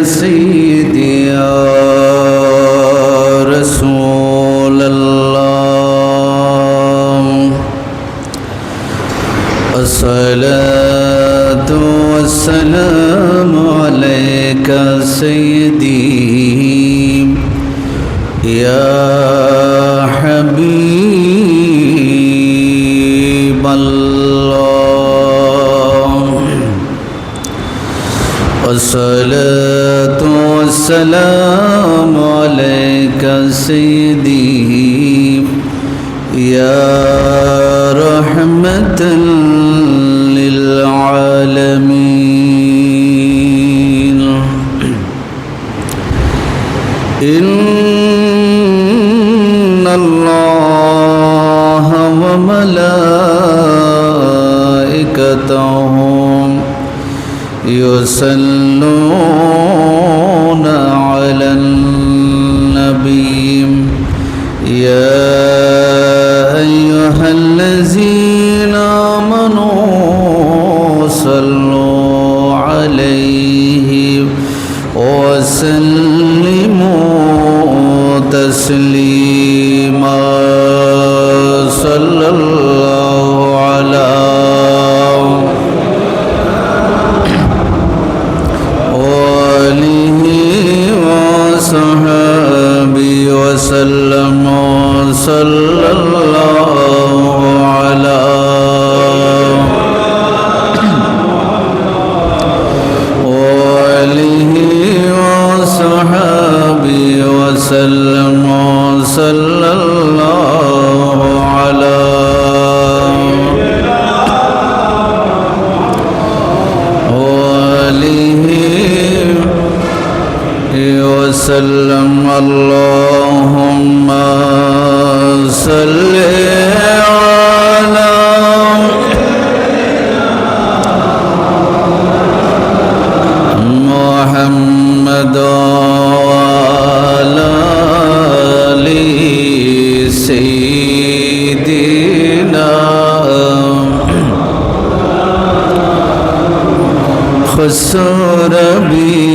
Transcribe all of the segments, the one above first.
سيدي يا رسول الله الصلاة والسلام عليك سيدي يا حبيب الله الصلاة والسلام عليك سيدي يا رحمة للعالمين إن الله وملائكته يصلون على النبي يا أيها الذين آمنوا صلوا عليه وسلموا تسليما صلى الله على آله وصحبه وسلم صلى الله على آله وصحبه وسلم صلى الله على آله وسلم اللهم صل على محمد وعلى آل سيدنا خسر بھی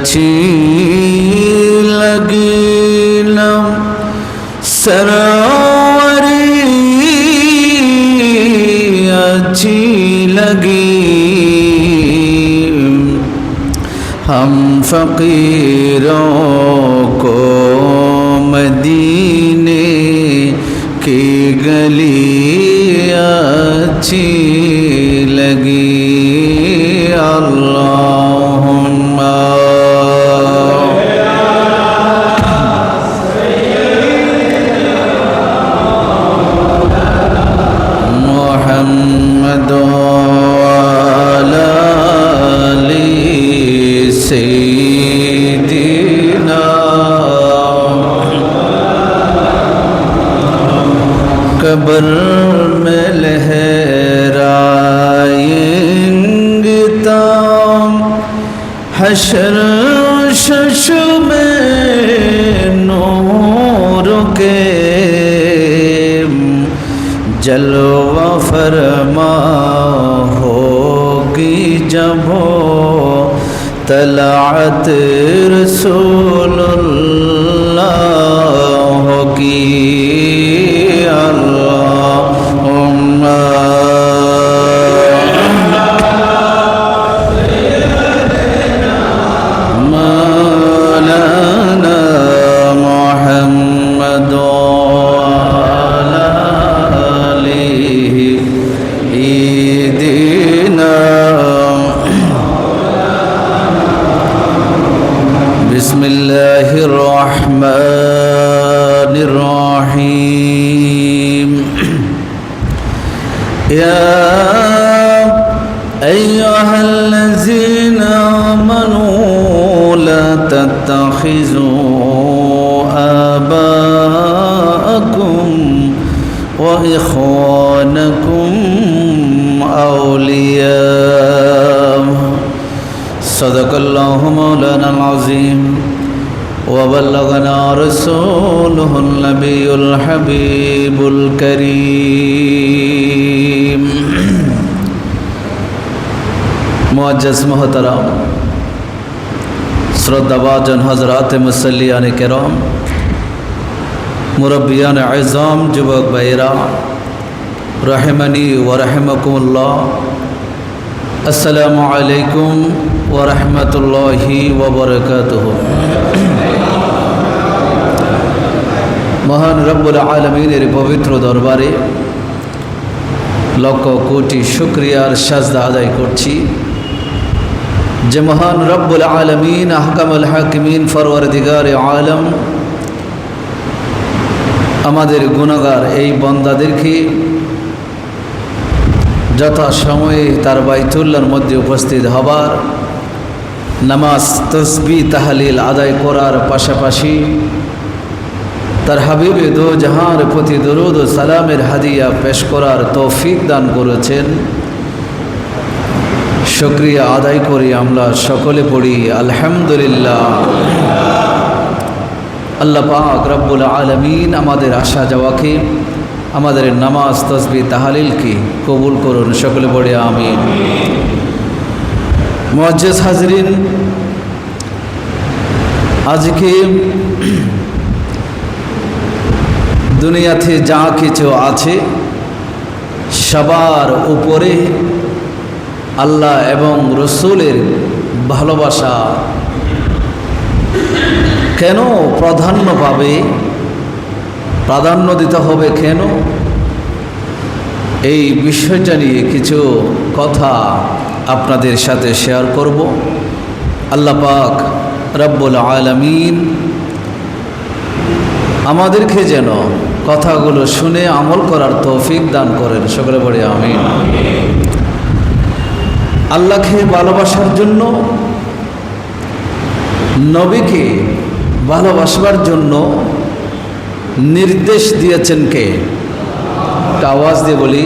اچھی لگی نم سروری اچھی لگی ہم فقیروں کو مدینے کی گلی اچھی لگی اللہم محمد وعلى آل سيدنا قبر میں لہرائیں تام حشر شش میں نور کے جلوہ فرما ہوگی جب طلعت رسول اللہ ہوگی اللہم مولانا محمد وعلى آله سيدنا بسم الله الرحمن الرحيم يا أيها الذين آمنوا لا تتخذوا آباءكم وإخوانكم أولياء صدق الله مولانا العظيم وبلغنا رسوله النبي الحبيب الكريم معزز محترم শ্রদ্ধাভাজন হজরত মুসল্লিয়ান কেরাম, মুরব্বিয়ান আজম, যুবক ভাইয়েরা, রহমানি ওয়া রাহমাকুমুল্লাহ, আসসালামু আলাইকুম ওয়া রাহমাতুল্লাহি ওয়া বারাকাতুহু। মহান রব্বুল আলামিনের পবিত্র দরবারে লক্ষ কোটি শুকরিয়ার সাজদা আদায় করছি যে মহান রব্বুল আলামিন আহকামুল হাকিমিন ফরওয়ারদিগারে আলম আমাদের গুনাহগার এই বান্দাদেরকে যথাসময়ে তার বাইতুল্লাহর মধ্যে উপস্থিত হবার, নামাজ তসবিহ তাহলিল আদায় করার পাশাপাশি তার হাবিবে দো জাহানের প্রতি দরুদ ও সালামের হাদিয়া পেশ করার তৌফিক দান করেছেন। শুকরিয়া আদায় করি আমরা সকলে, পড়ি আলহামদুলিল্লাহ। আল্লাহ পাক রব্বুল আলামিন আমাদের আসা যাওয়াকে, আমাদের নামাজ তসবিহ তাহলিলকে কবুল করুন, সকলে পড়ি আমিন। মুআজ্জিজ হাজরিন, আজকে দুনিয়াতে যা কিছু আছে সবার উপরে আল্লাহ এবং রসুলের ভালোবাসা কেন প্রাধান্য পাবে, প্রাধান্য দিতে হবে কেন, এই বিষয়টা নিয়ে কিছু কথা আপনাদের সাথে শেয়ার করব। আল্লাহ পাক রব্বুল আলামিন আমাদেরকে যেন কথাগুলো শুনে আমল করার তৌফিক দান করেন, সকলে বলি আমিন। আল্লাহকে ভালোবাসার জন্য, নবীকে ভালোবাসবার জন্য নির্দেশ দিয়েছেন কে? আওয়াজ দিয়ে বলি,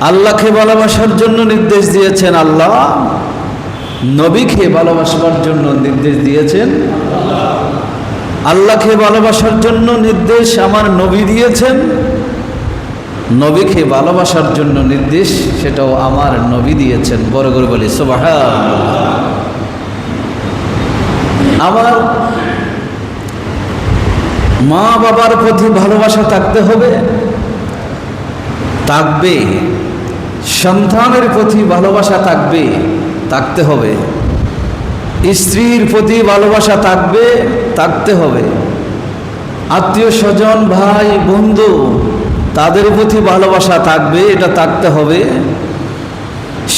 আল্লাহকে ভালোবাসার জন্য নির্দেশ দিয়েছেন আল্লাহ, নবীকে ভালোবাসবার জন্য নির্দেশ দিয়েছেন আল্লাহকে ভালোবাসার জন্য নির্দেশ আমার নবী দিয়েছেন, নবীকে ভালোবাসার জন্য নির্দেশ সেটাও আমার নবী দিয়েছেন। বড় করে বলি সুবহানাল্লাহ। আমার মা বাবার প্রতি ভালোবাসা থাকতে হবে, থাকবে। সন্তানের প্রতি ভালোবাসা থাকবে, থাকতে হবে। স্ত্রীর প্রতি ভালোবাসা থাকবে, থাকতে হবে। আত্মীয় স্বজন, ভাই বন্ধু, তাদের প্রতি ভালোবাসা থাকবে, এটা থাকতে হবে।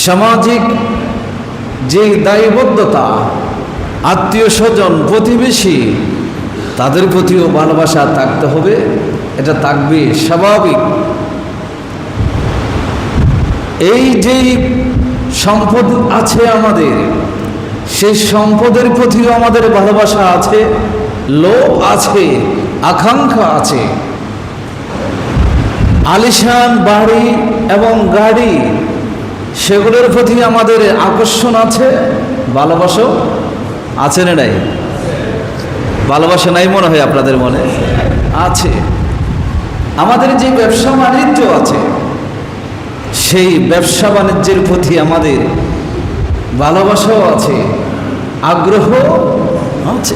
সামাজিক যে দায়বদ্ধতা, আত্মীয় স্বজন, প্রতিবেশী, তাদের প্রতিও ভালোবাসা থাকতে হবে, এটা থাকবে, স্বাভাবিক। এই যেই সম্পদ আছে আমাদের, সেই সম্পদের প্রতিও আমাদের ভালোবাসা আছে, লোভ আছে, আকাঙ্ক্ষা আছে। আলিশান বাড়ি এবং গাড়ি, সেগুলোর প্রতি আমাদের আকর্ষণ আছে, ভালোবাসা আছে না নাই? ভালোবাসা নাই মনে হয় আপনাদের মনে আছে। আমাদের যে ব্যবসা বাণিজ্য আছে, সেই ব্যবসা বাণিজ্যের প্রতি আমাদের ভালোবাসাও আছে, আগ্রহ আছে।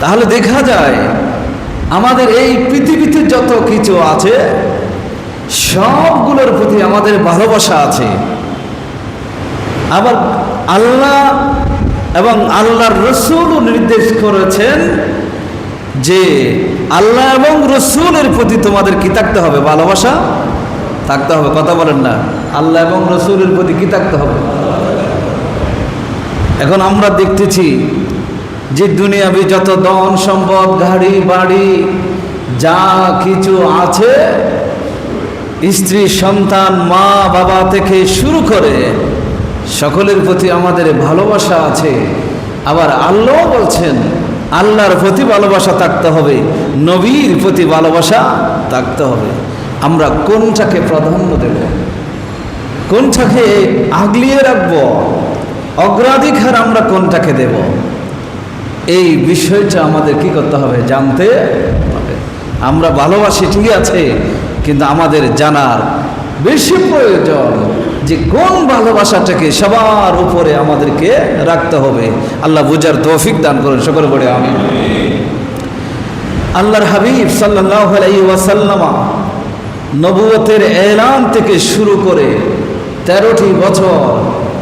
তাহলে দেখা যায় আমাদের এই পৃথিবীতে যত কিছু আছে সবগুলোর প্রতি আমাদের ভালোবাসা আছে। আবার আল্লাহ এবং আল্লাহর রসুলও নির্দেশ করেছেন যে আল্লাহ এবং রসুলের প্রতি তোমাদের কি থাকতে হবে? ভালোবাসা থাকতে হবে। কথা বলেন না? আল্লাহ এবং রসুলের প্রতি কি থাকতে হবে? এখন আমরা দেখতেছি যে দুনিয়াবি যত ধন সম্পদ, গাড়ি বাড়ি যা কিছু আছে, স্ত্রী সন্তান মা বাবা থেকে শুরু করে সকলের প্রতি আমাদের ভালোবাসা আছে। আবার আল্লাহ বলছেন আল্লাহর প্রতি ভালোবাসা থাকতে হবে, নবীর প্রতি ভালোবাসা থাকতে হবে। আমরা কোনটাকে প্রাধান্য দেব, কোনটাকে আগলিয়ে রাখব, অগ্রাধিকার আমরা কোনটাকে দেব, এই বিষয়টা আমাদের কি করতে হবে? জানতে হবে। আমরা ভালোবাসি ঠিক আছে, কিন্তু আমাদের জানার বেশি প্রয়োজন যে কোন ভালোবাসাটাকে সবার উপরে আমাদেরকে রাখতে হবে। আল্লাহ বুঝার তৌফিক দান করুন, সকলে বলে আমিন। আল্লাহর হাবিব সাল্লাল্লাহু আলাইহি ওয়াসাল্লাম নবুয়তের এলান থেকে শুরু করে 13টি বছর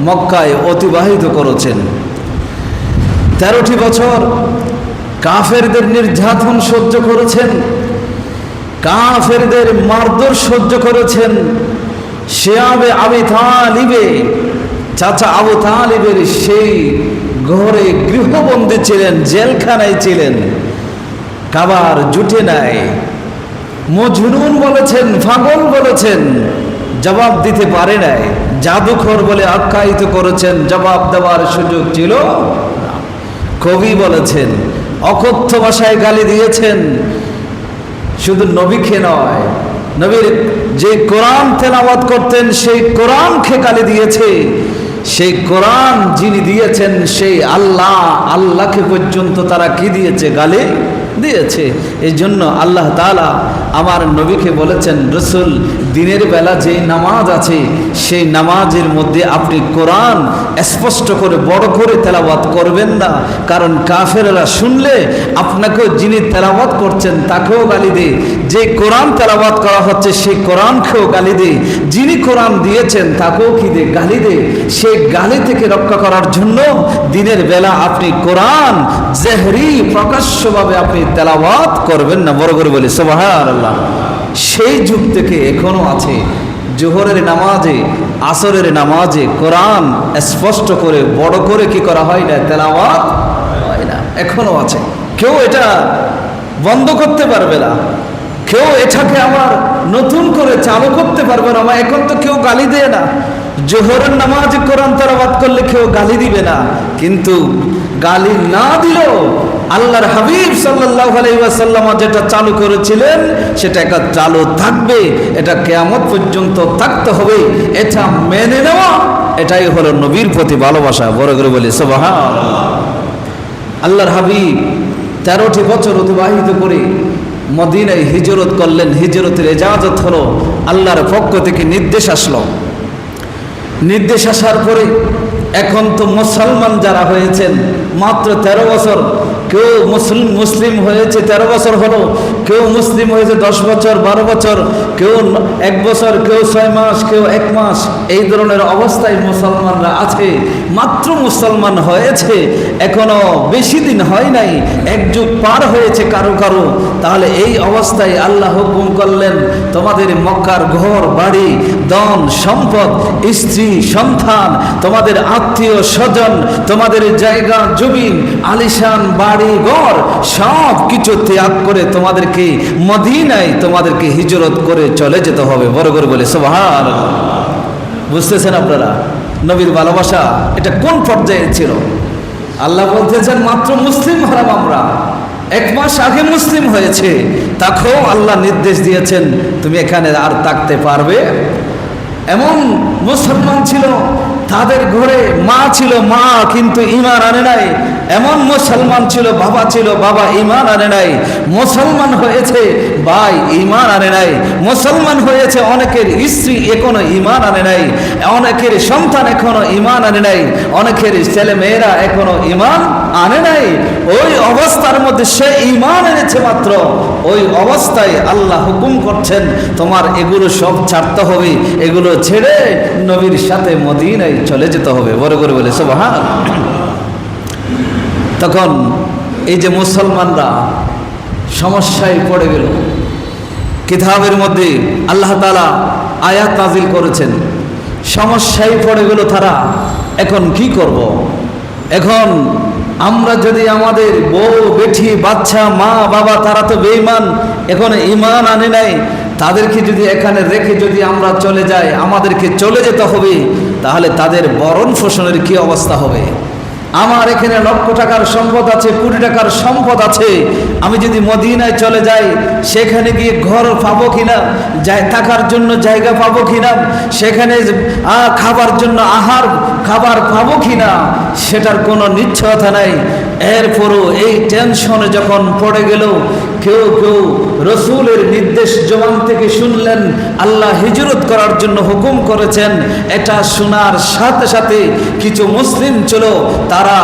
মক্কায় অতিবাহিত করেছেন। 13টি বছর কাফেরদের নির্যাতন সহ্য করেছেন, কাফেরদের মারধর সহ্য করেছেন। শিয়াবে আবি তালিবে, চাচা আবু তালিবের সেই ঘরে গৃহবন্দী ছিলেন, জেলখানায় ছিলেন, খাবার জুটে নাই। মজনুন বলেছেন, পাগল বলেছেন, জবাব দিতে পারে নাই। জাদুঘর বলে আখ্যায়িত করেছেন, জবাব দেওয়ার সুযোগ ছিল না। কবি বলেছেন, অকথ্য ভাষায় গালি দিয়েছেন। শুধু নবীকে নয়, নবীর যে কোরআন তেলাওয়াত করতেন সেই কোরআনকে গালি দিয়েছে। সেই কোরআন যিনি দিয়েছেন সেই আল্লাহকে পর্যন্ত তারা কি দিয়েছে? গালি দিয়েছে। এই জন্য আল্লাহ তাআলা আমার নবীকে বলেছেন, রসুল দিনের বেলা যে নামাজ আছে সেই নামাজের মধ্যে আপনি কোরআন স্পষ্ট করে বড় করে তেলাওয়াত করবেন না, কারণ কাফেররা শুনলে আপনাকেও যিনি তেলাওয়াত করছেন তাকেও গালি দেয়, যে কোরআন তেলাওয়াত করা হচ্ছে সেই কোরআনকেও গালি দেয়, যিনি কোরআন দিয়েছেন তাকেও কি দেয়? গালি দেয়। সেই গালি থেকে রক্ষা করার জন্য দিনের বেলা আপনি কোরআন জেহরি প্রকাশ্যভাবে আপনি তেলাওয়াত করবেন না। বড় করে বলি সুবহানাল্লাহ। সেই যুগ থেকে এখনো আছে। জোহরের নামাজে, আসরের নামাজে কোরআন স্পষ্ট করে বড় করে কি করা হয় না? তেলাওয়াত হয় না, এখনো আছে। কেউ এটা বন্ধ করতে পারবে না, কেউ এটাকে আবার নতুন করে চালু করতে পারবে না। এখন তো কেউ গালি দেয় না। জোহরের নামাজে কোরআন তেলাওয়াত করলে কেউ গালি দিবে না, কিন্তু গালি না দিলেও আল্লাহর হাবিব সাল্লাল্লাহু আলাইহি ওয়াসাল্লাম যেটা চালু করেছিলেন সেটা চালু থাকবে, এটা কিয়ামত পর্যন্ত থাকতে হবে। এটা মেনে নেওয়া, এটাই হলো নবীর প্রতি ভালোবাসা। বড় করে বলি সুবহানাল্লাহ। আল্লাহর হাবিব 13টি বছর অতিবাহিত করে মদিনায় হিজরত করলেন। হিজরতের ইজাজত হলো, আল্লাহর পক্ষ থেকে নির্দেশ আসলো। নির্দেশ আসার পরে এখন তো মুসলমান যারা হয়েছেন মাত্র 13 বছর, কেউ মুসলিম হয়েছে 13 বছর হলো, কেউ মুসলিম হয়েছে 10 বছর 12 বছর, কেউ 1 বছর, কেউ 6 মাস, কেউ 1 মাস, এই ধরনের অবস্থায় মুসলমানরা আছে। মাত্র মুসলমান হয়েছে, এখনো বেশি দিন হয় নাই, 1 যুগ পার হয়েছে কারো কারো। তাহলে এই অবস্থায় আল্লাহ হুকুম করলেন, তোমাদের মক্কার ঘর বাড়ি, ধন সম্পদ, স্ত্রী সন্তান, তোমাদের আত্মীয় স্বজন, তোমাদের জায়গা জমিন, আলিশান বাড়ি ঘর সব কিছু ত্যাগ করে তোমাদেরকে মদিনায় তোমাদেরকে হিজরত করে চলে যেতে হবে। বড় করে বলে সুবহানাল্লাহ। বুঝতেছেন আপনারা নবীর ভালোবাসা এটা কোন পর্যায়ে ছিল? আল্লাহ বলতেছেন মাত্র মুসলিম হলাম আমরা, 1 মাস আগে মুসলিম হয়েছে, তাকেও আল্লাহ নির্দেশ দিয়েছেন তুমি এখানে আর থাকতে পারবে। এমন মুসলমান ছিল, তাদের ঘরে মা ছিল, মা কিন্তু ঈমান আনে নাই। এমন মুসলমান ছিল, বাবা ঈমান আনে নাই। মুসলমান হয়েছে ভাই, ঈমান আনে নাই। মুসলমান হয়েছে অনেকের স্ত্রী এখনো ঈমান আনে নাই, অনেকের সন্তান এখনো ঈমান আনে নাই, অনেকের ছেলে মেয়েরা এখনো ঈমান আনে নাই। ওই অবস্থার মধ্যে সে ঈমান এনেছে মাত্র, ওই অবস্থায় আল্লাহ হুকুম করছেন তোমার এগুলো সব ছাড়তে হবে, এগুলো ছেড়ে নবীর সাথে মদিনায় চলে যেতে হবে। বড় করে বলে সুবহানাল্লাহ। তখন এই যে মুসলমানরা সমস্যায় পড়ে গেল, কিতাবের মধ্যে আল্লাহ তাআলা আয়াত নাজিল করেছেন, সমস্যায় পড়ে গেল তারা। এখন কি করব? এখন আমরা যদি আমাদের বউ বেটি বাচ্চা মা বাবা তারা তো বেঈমান, এখন ঈমান আনে নাই, তাদেরকে যদি এখানে রেখে যদি আমরা চলে যাই, আমাদেরকে চলে যেতে হবে, তাহলে তাদের ভরণ পোষণের কি অবস্থা হবে? আমার এখানে লক্ষ টাকার সম্পদ আছে, কোটি টাকার সম্পদ আছে, আমি যদি মদিনায় চলে যাই সেখানে গিয়ে ঘর পাবো কিনা, থাকার জন্য জায়গা পাবো কিনা, সেখানে খাবার জন্য খাবার পাবো কিনা, সেটার কোনো নিশ্চয়তা নাই। এরপরও এই টেনশনে যখন পড়ে গেল, কেউ কেউ রসুলের নির্দেশ জবান থেকে শুনলেন, আল্লাহ হিজরত করার জন্য হুকুম করেছেন। এটা শোনার সাথে সাথে কিছু মুসলিম ছিল, তারা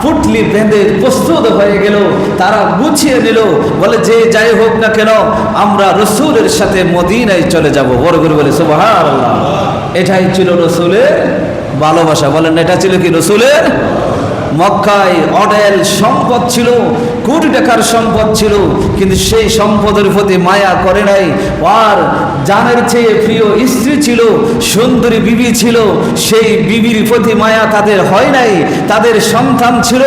পুটলি বেঁধে প্রস্তুত হয়ে গেল, তারা গুছিয়ে নিল, বলে যে যাই হোক না কেন আমরা রসুলের সাথে মদিনায় চলে যাব। বড় করে বলে সুবহানাল্লাহ। এটাই ছিল রসুলের ভালোবাসা। বলেন এটা ছিল কি রসুলের? মক্কায় অঢেল সম্পদ ছিল, কোটি টাকার সম্পদ ছিল, কিন্তু সেই সম্পদের প্রতি মায়া করে নাই। আর জানের চেয়ে প্রিয় স্ত্রী ছিল, সুন্দরী বিবি ছিল, সেই বিবির প্রতি মায়া তাদের হয় নাই। তাদের সন্তান ছিল,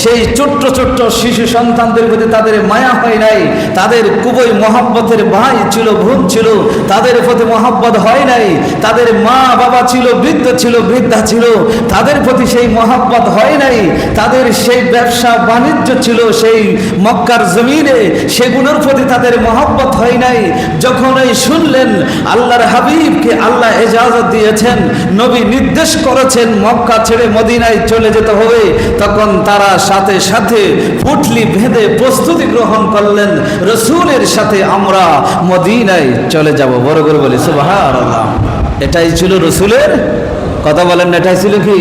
সেই ছোট্ট ছোট্ট শিশু সন্তানদের প্রতি তাদের মায়া হয় নাই। তাদের খুবই মহাব্বতের ভাই ছিল, বোন ছিল, তাদের প্রতি মহাব্বত হয় নাই। তাদের মা বাবা ছিল, বৃদ্ধ ছিল, বৃদ্ধা ছিল, তাদের প্রতি সেই মহাব্বত হয় নাই। তাদের সেই ব্যবসা বাণিজ্য ছিল সেই মক্কার জমিনে, সেগুলোর প্রতি তাদের মহব্বত হয় নাই। যখন এই শুনলেন আল্লাহর হাবিবকে আল্লাহ ইজাজত দিয়েছেন, নবী নির্দেশ করেছেন মক্কা ছেড়ে মদিনায় চলে যেতে হবে, তখন তারা সাথে সাথে পুটলি বেঁধে প্রস্তুতি গ্রহণ করলেন, রসুলের সাথে আমরা মদিনায় চলে যাব। বড় করে বলি সুবহানাল্লাহ। এটাই ছিল রসুলের কথা। বলেন এটাই ছিল কি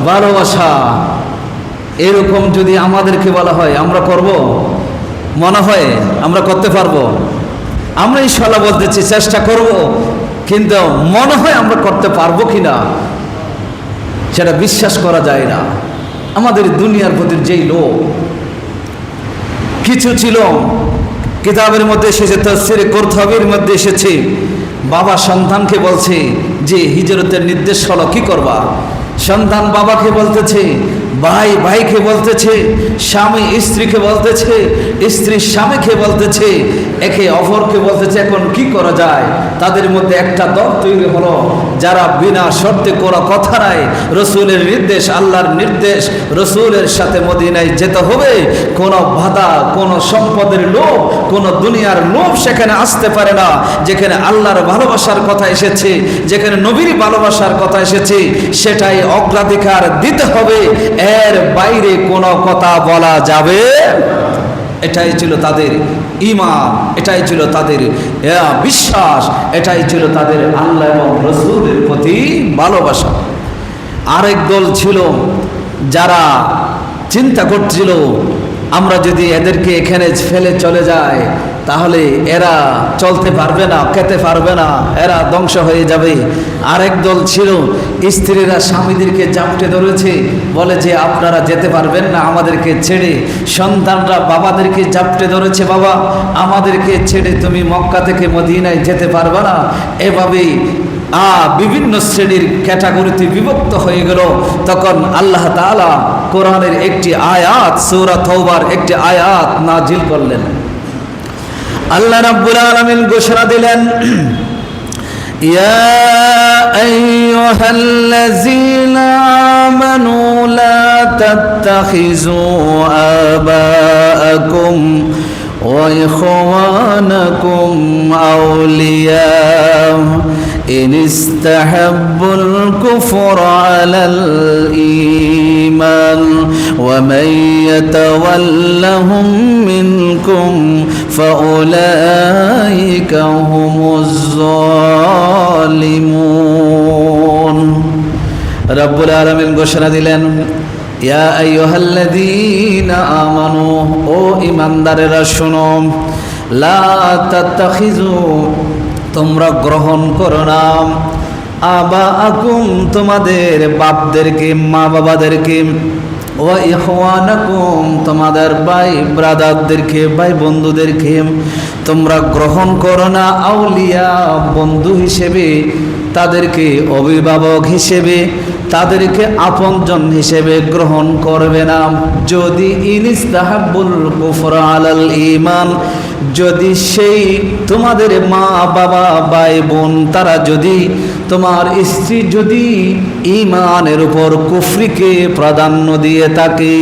ভালোবাসা। এরকম যদি আমাদেরকে বলা হয় আমরা করব, মনে হয় আমরা করতে পারবো? আমরা ইনশাআল্লাহ বলতেছি চেষ্টা করব, কিন্তু মনে হয় আমরা করতে পারবো কিনা সেটা বিশ্বাস করা যায় না। আমাদের দুনিয়ার প্রতি যেই লোক কিছু ছিল, কিতাবের মধ্যে এসেছে, তাফসীরে কুরতুবীর মধ্যে এসেছে, বাবা সন্তানকে বলছে যে হিজরতের নির্দেশ হলো, কি করবা? সন্তান বাবাকে বলতেছে, ভাই ভাইকে বলতেছে, স্বামী স্ত্রীকে বলতেছে, স্ত্রী স্বামীকে বলতেছে, একে অপরকে বলতেছে এখন কি করা যায়? তাদের মধ্যে একটা দল তৈরি হলো, যারা বিনা শর্তে কোনো কথা নাই, রসুলের নির্দেশ, আল্লাহর নির্দেশ, রসুলের সাথে মদিনায় যেতে হবে। কোনো বাধা, কোনো সম্পদের লোভ, কোনো দুনিয়ার লোভ সেখানে আসতে পারে না। যেখানে আল্লাহর ভালোবাসার কথা এসেছে, যেখানে নবীর ভালোবাসার কথা এসেছে, সেটাই অগ্রাধিকার দিতে হবে, এর বাইরে কোনো কথা বলা যাবে। এটাই ছিল তাদের ঈমান, এটাই ছিল তাদের বিশ্বাস, এটাই ছিল তাদের আল্লাহ এবং রাসূলের প্রতি ভালোবাসা। আরেক দল ছিল যারা চিন্তা করছিল আমরা যদি এদেরকে এখানে ফেলে চলে যাই তাহলে এরা চলতে পারবে না, খেতে পারবে না, এরা ধ্বংস হয়ে যাবে। আরেক দল ছিল স্ত্রীরা স্বামীদেরকে জাপটে ধরেছে, বলে যে আপনারা যেতে পারবেন না আমাদেরকে ছেড়ে। সন্তানরা বাবাদেরকে জাপটে ধরেছে, বাবা আমাদেরকে ছেড়ে তুমি মক্কা থেকে মদিনায় যেতে পারবে না। এভাবেই বিভিন্ন শ্রেণীর ক্যাটাগরিতে বিভক্ত হয়ে গেল। তখন আল্লাহ তাআলা কোরআনের একটি আয়াত, সূরা তাওবার একটি আয়াত নাজিল করলেন। আল্লাহ রাব্বুল আলামিন ঘোষণা দিলেন, ইয়া আইয়ুহাল্লাযীনা আমানু লা তাত্তাখিযু আবাআকুম ওয়া ইখওয়ানাকুম আউলিয়া ইন ইসতাহাব্বুল কুফরা আলাল ঈমান ওয়া মান ইয়াতাওয়াল্লাহুম মিনকুম ফাউলাইকা হুমুজ যালিমুন। রব্বুল আলামিন ঘোষণা দিলেন, ইয়া আইয়ুহাল্লাযীনা আমানু, ও ঈমানদারেরা শোনো, লা তাত্তাখিযু, তোমরা গ্রহণ করো না, আবাআকুম, তোমাদের বাপদেরকে, মা বাবাদেরকে, ওয়া ইখওয়ানাকুম, তোমাদের ভাই ব্রাদারদেরকে, ভাই বন্ধুদেরকে তোমরা গ্রহণ করো না আউলিয়া, বন্ধু হিসেবে, তাদেরকে অভিভাবক হিসেবে, তাদেরকে আপনজন হিসেবে গ্রহণ করবে না। যদি ইনিস্তাহাব্বুল কুফরা আলাল ঈমান, যদি সেই তোমাদের মা বাবা ভাই বোন তারা যদি, তোমার স্ত্রী যদি ঈমানের উপর কুফরিকে প্রাধান্য দিয়ে থাকে,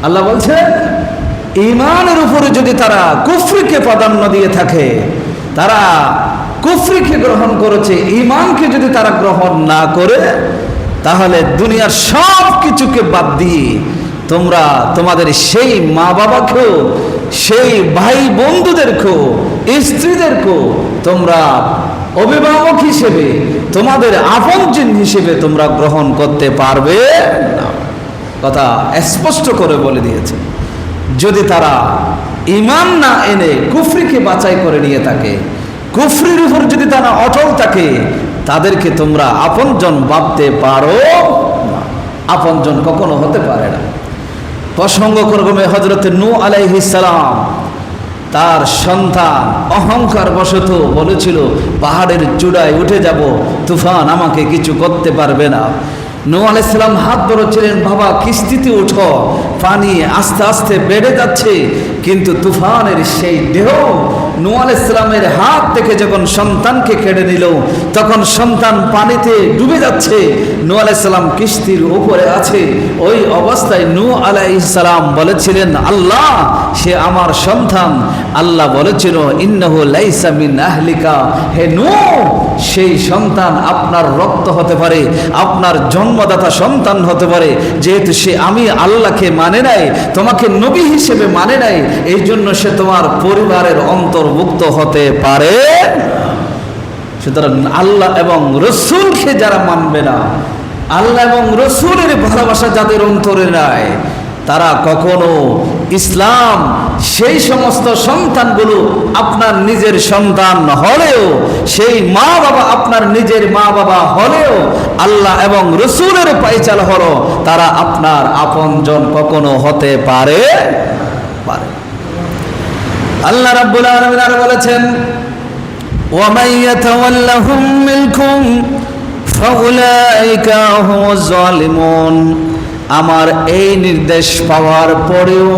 আল্লাহ বলছেন ঈমানের উপরে যদি তারা কুফরিকে প্রাধান্য দিয়ে থাকে, তারা কুফরিকে গ্রহণ করেছে, ঈমানকে যদি তারা গ্রহণ না করে, তাহলে দুনিয়ার সব কিছুকে বাদ দিয়ে তোমরা তোমাদের সেই মা বাবাকেও, সেই ভাই বন্ধুদেরকেও, স্ত্রীদেরকেও তোমরা অভিভাবক হিসেবে, তোমাদের আপনজন হিসেবে তোমরা গ্রহণ করতে পারবে না। কথা স্পষ্ট করে বলে দিয়েছে। যদি তারা ঈমান না এনে কুফরিকে বাছাই করে নিয়ে থাকে, কুফরির উপর যদি তারা অটল থাকে, তাদেরকে তোমরা আপনজন ভাবতে পারো না। আপনজন কখনো হতে পারে না। প্রসঙ্গক্রমে হযরত নূহ আলাইহিস সালাম তার সন্তান অহংকার বশত বলেছিল, পাহাড়ের চূড়ায় উঠে যাব, তুফান আমাকে কিছু করতে পারবে না। নূহ আলাইহিস সালাম হাত ধরেছিলেন, বাবা কিস্তিতে উঠো, পানি আস্তে আস্তে বেড়ে যাচ্ছে। কিন্তু তুফানের সেই দেহ নূহ আলাইহিস সালামের হাত থেকে যখন সন্তানকে কেড়ে নিল, তখন সন্তান পানিতে ডুবে যাচ্ছে, নূহ আলাইহিস সালাম কিস্তির উপরে আছে। ওই অবস্থায় নূহ আলাইহিস সালাম বলেছিলেন, আল্লাহ সে আমার সন্তান। আল্লাহ বলেছিল, ইন্নাহু লাইসা মিন আহলিকা, হে নূহ সেই সন্তান আপনার রক্ত হতে পারে, আপনার জন্মদাতা সন্তান হতে পারে, যেহেতু সে আমি আল্লাহকে মানে নাই, তোমাকে নবী হিসেবে মানে নাই, এই জন্য সে তোমার পরিবারের অন্তর্ভুক্ত হতে পারে। সুতরাং আল্লাহ এবং রসুলকে যারা মানবে না, আল্লাহ এবং রসুলের ভালোবাসা যাদের অন্তরে নাই, তারা কখনো ইসলাম, সেই সমস্ত সন্তানগুলো আপনার নিজের সন্তান হলেও, সেই মা বাবা আপনার নিজের মা বাবা হলেও, আল্লাহ এবং রসুলের পাইচাল হলো, তারা আপনার আপনজন কখনো হতে পারে। আল্লাহ রাব্বুল আলামিন আর বলেছেন, ওয়া মান ইয়াতাওয়াল্লাহুম মিনকুম ফাউলাইকা হুমুজ জালিমুন। আমার এই নির্দেশ পাওয়ার পরেও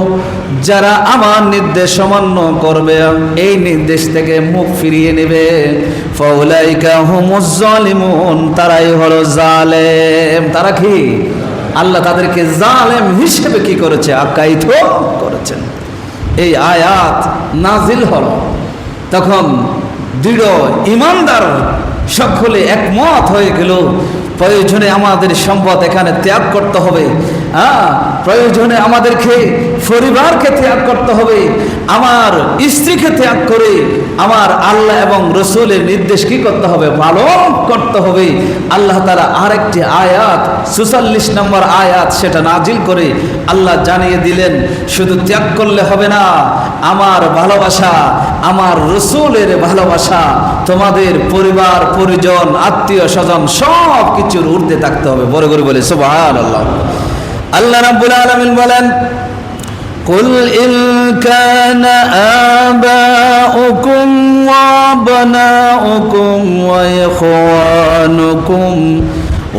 যারা আমার নির্দেশ অমান্য করবে, এই নির্দেশ থেকে মুখ ফিরিয়ে নেবে, ফাউলাইকা হুমুজ জালিমুন, তারাই হলো জালেম। তারা কি? আল্লাহ তাদেরকে জালেম হিসেবে কি করেছে? আখ্যায়িত করেছেন। এই আয়াত নাজিল হলো, তখন দৃঢ় ইমানদার সকলে একমত হয়ে গেল, প্রয়োজনে আমাদের সম্পদ এখানে ত্যাগ করতে হবে, প্রয়োজনে আমাদেরকে পরিবারকে ত্যাগ করতে হবে, আমার স্ত্রীকে ত্যাগ করে আমার আল্লাহ এবং রসুলের নির্দেশ কি করতে হবে? পালন করতে হবে। আল্লাহ তাআলা আরেকটি আয়াত ৪৪ নম্বর আয়াত সেটা নাজিল করে আল্লাহ জানিয়ে দিলেন, শুধু ত্যাগ করলে হবে না, আমার ভালোবাসা, আমার রসুলের ভালোবাসা তোমাদের পরিবার পরিজন আত্মীয় স্বজন সব কিছুর ঊর্ধ্বে থাকতে হবে। বড় করে বলে সুবহানাল্লাহ। আল্লাহ রাব্বুল আলামিন বলেন, কুল ইন কানা আবাউকুম ওয়া আবনাউকুম ওয়া ইখওয়ানুকুম